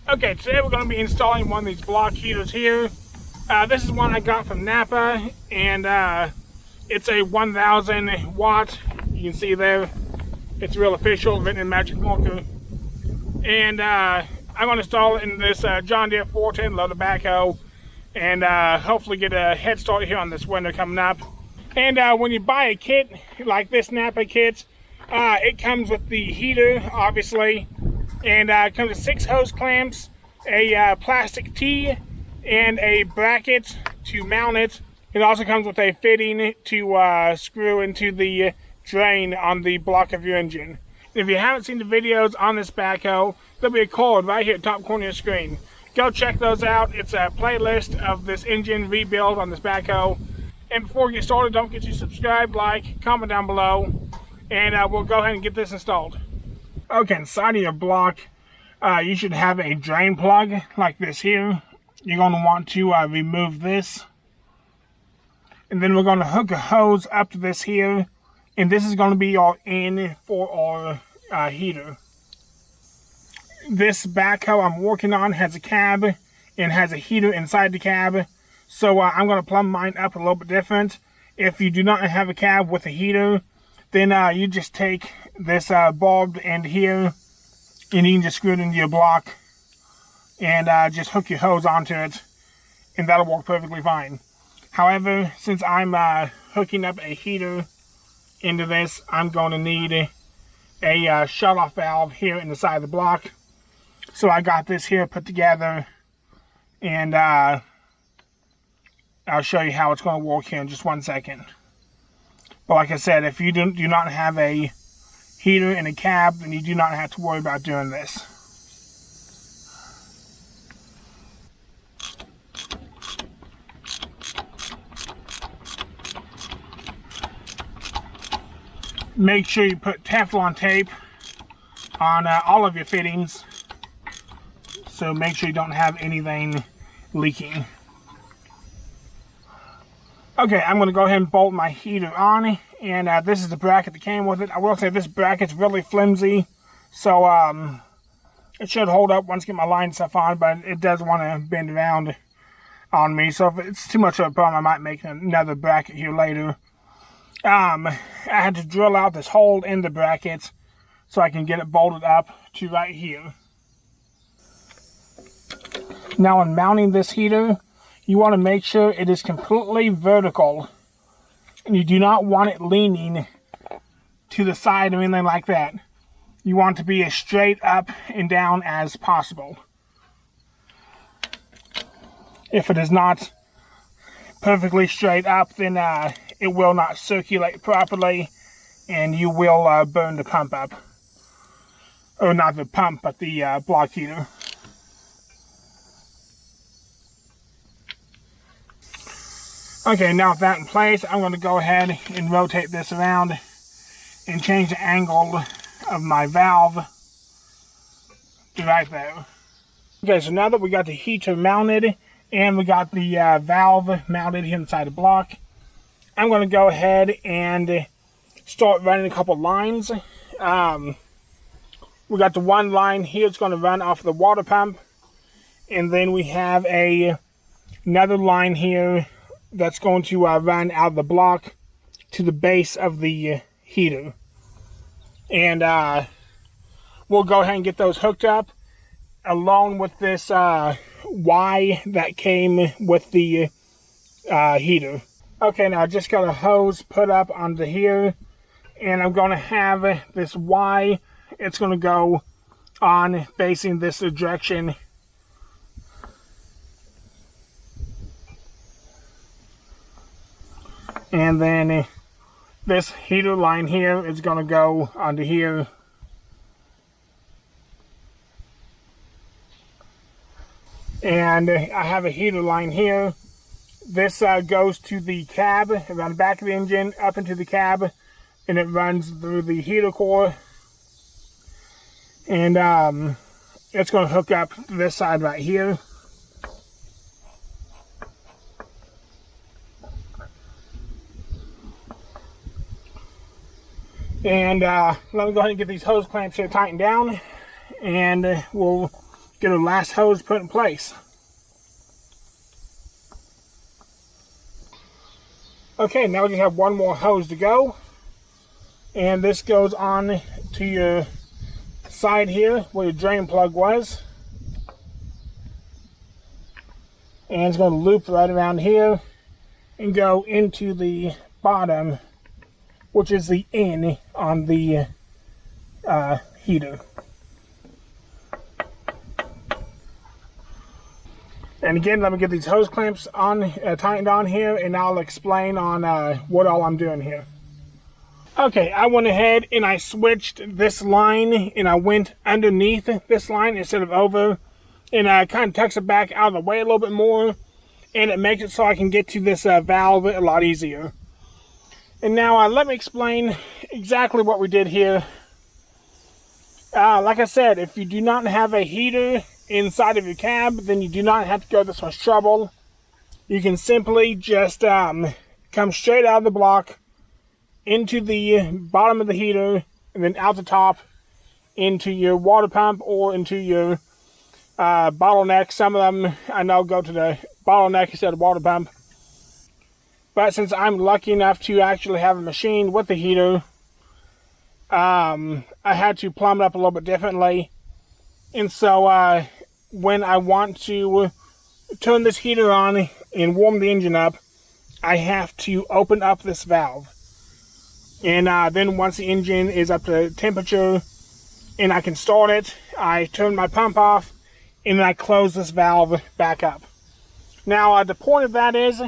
Okay, today we're going to be installing one of these block heaters here. This is one I got from Napa, and it's a 1000 watt. You can see there, it's real official, written in magic marker. And I'm going to install it in this John Deere 410 Loader Backhoe, and hopefully get a head start here on this winter coming up. And when you buy a kit like this Napa kit, it comes with the heater, obviously, and it comes with 6 hose clamps, a plastic tee, and a bracket to mount it. It also comes with a fitting to screw into the drain on the block of your engine. If you haven't seen the videos on this backhoe, there'll be a card right here at the top corner of your screen. Go check those out. It's a playlist of this engine rebuild on this backhoe. And before we get started, don't forget to subscribe, like, comment down below, and we'll go ahead and get this installed. Okay, inside of your block, you should have a drain plug like this here. You're going to want to remove this. And then we're going to hook a hose up to this here. And this is going to be our in for our heater. This backhoe I'm working on has a cab and has a heater inside the cab. So I'm going to plumb mine up a little bit different. If you do not have a cab with a heater, then you just take this barbed end here, and you can just screw it into your block and just hook your hose onto it, and that'll work perfectly fine. However, since I'm hooking up a heater into this, I'm going to need a shut-off valve here in the side of the block. So I got this here put together, and I'll show you how it's going to work here in just one second. But like I said, if you do not have a heater and a cab, then you do not have to worry about doing this. Make sure you put Teflon tape on all of your fittings. So make sure you don't have anything leaking. Okay, I'm going to go ahead and bolt my heater on, and this is the bracket that came with it. I will say this bracket's really flimsy, so it should hold up once I get my line stuff on, but it does want to bend around on me, so if it's too much of a problem, I might make another bracket here later. I had to drill out this hole in the bracket so I can get it bolted up to right here. Now, in mounting this heater, you want to make sure it is completely vertical, and you do not want it leaning to the side or anything like that. You want it to be as straight up and down as possible. If it is not perfectly straight up, then it will not circulate properly, and you will burn the pump up. Or not the pump, but the block heater. Okay, now with that in place, I'm going to go ahead and rotate this around and change the angle of my valve to right there. Okay, so now that we got the heater mounted and we got the valve mounted here inside the block, I'm going to go ahead and start running a couple lines. We got the one line here, it's going to run off the water pump, and then we have another line here that's going to run out of the block to the base of the heater. And we'll go ahead and get those hooked up along with this Y that came with the heater. Okay, now I just got a hose put up onto here, and I'm going to have this Y. It's going to go on facing this direction. And then this heater line here is going to go onto here. And I have a heater line here. This goes to the cab, around the back of the engine, up into the cab, and it runs through the heater core. And it's going to hook up to this side right here. And let me go ahead and get these hose clamps here tightened down, and we'll get our last hose put in place. Okay, now we just have one more hose to go. And this goes on to your side here where your drain plug was. And it's going to loop right around here and go into the bottom, which is the in on the heater. And again, let me get these hose clamps on tightened on here, and I'll explain on what all I'm doing here. Okay, I went ahead and I switched this line, and I went underneath this line instead of over, and I kind of tucks it back out of the way a little bit more, and it makes it so I can get to this valve a lot easier. And now let me explain exactly what we did here. Like I said, if you do not have a heater inside of your cab, then you do not have to go this much trouble. You can simply just come straight out of the block into the bottom of the heater, and then out the top into your water pump or into your bottleneck. Some of them I know go to the bottleneck instead of water pump. But since I'm lucky enough to actually have a machine with the heater, I had to plumb it up a little bit differently. And so when I want to turn this heater on and warm the engine up, I have to open up this valve. And then once the engine is up to temperature and I can start it, I turn my pump off and then I close this valve back up. Now the point of that is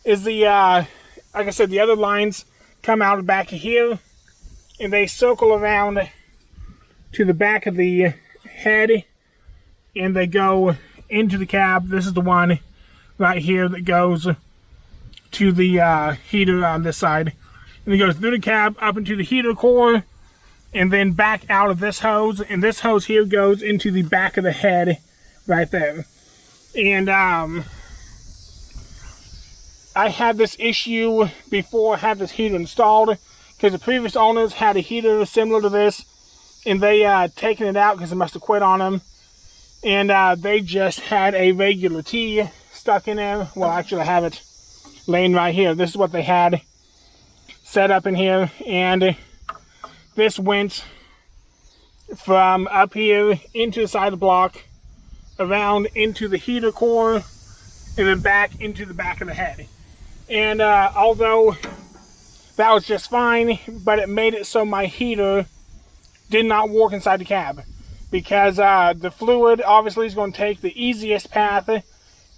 the, like I said, the other lines come out the back of here and they circle around to the back of the head and they go into the cab. This is the one right here that goes to the heater on this side. And it goes through the cab up into the heater core and then back out of this hose. And this hose here goes into the back of the head right there. And I had this issue before I had this heater installed, because the previous owners had a heater similar to this, and they taken it out because it must have quit on them, and they just had a regular T stuck in there. Well, actually I have it laying right here. This is what they had set up in here, and this went from up here into the side of the block, around into the heater core, and then back into the back of the head. And although that was just fine, but it made it so my heater did not work inside the cab, because the fluid obviously is going to take the easiest path,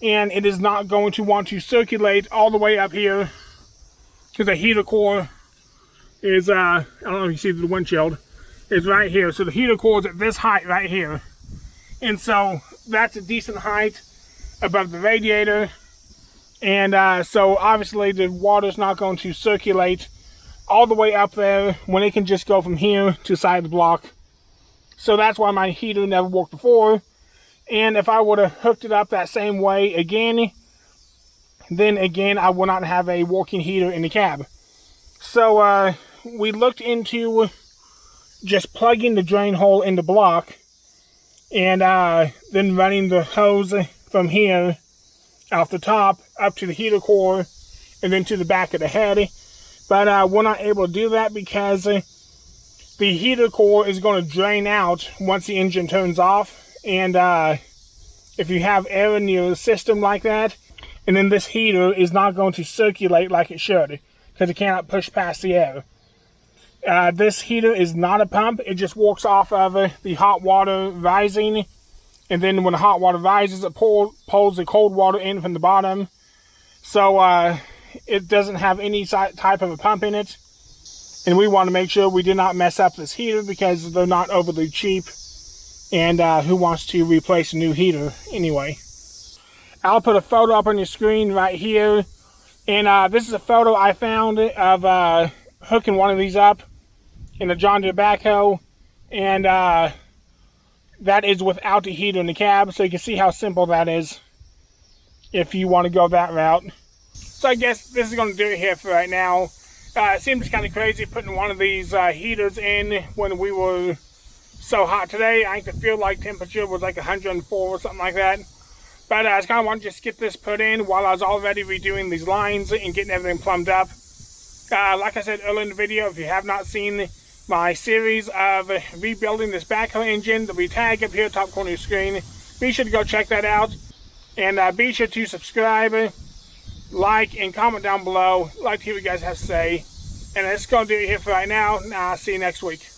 and it is not going to want to circulate all the way up here, because the heater core is, I don't know if you see the windshield, is right here. So the heater core is at this height right here. And so that's a decent height above the radiator. And so obviously the water's not going to circulate all the way up there when it can just go from here to the side of the block. So that's why my heater never worked before. And if I would have hooked it up that same way again, then again I would not have a working heater in the cab. So we looked into just plugging the drain hole in the block and then running the hose from here off the top up to the heater core and then to the back of the head. But we're not able to do that because the heater core is going to drain out once the engine turns off. And if you have air in your system like that, and then this heater is not going to circulate like it should, because it cannot push past the air. This heater is not a pump. It just works off of the hot water rising, and then when the hot water rises, it pulls the cold water in from the bottom. So it doesn't have any type of a pump in it. And we want to make sure we do not mess up this heater, because they're not overly cheap. And who wants to replace a new heater anyway? I'll put a photo up on your screen right here. And this is a photo I found of hooking one of these up in a John Deere backhoe. And that is without the heater in the cab. So you can see how simple that is if you want to go that route. So I guess this is going to do it here for right now. It seems kind of crazy putting one of these heaters in when we were so hot today. I think the field like temperature was like 104 or something like that. But I just kind of wanted to just get this put in while I was already redoing these lines and getting everything plumbed up. Like I said earlier in the video, if you have not seen my series of rebuilding this backhoe engine, there'll be a tag up here top corner of your screen. Be sure to go check that out. And be sure to subscribe, like, and comment down below. I'd like to hear what you guys have to say. And that's going to do it here for right now. See you next week.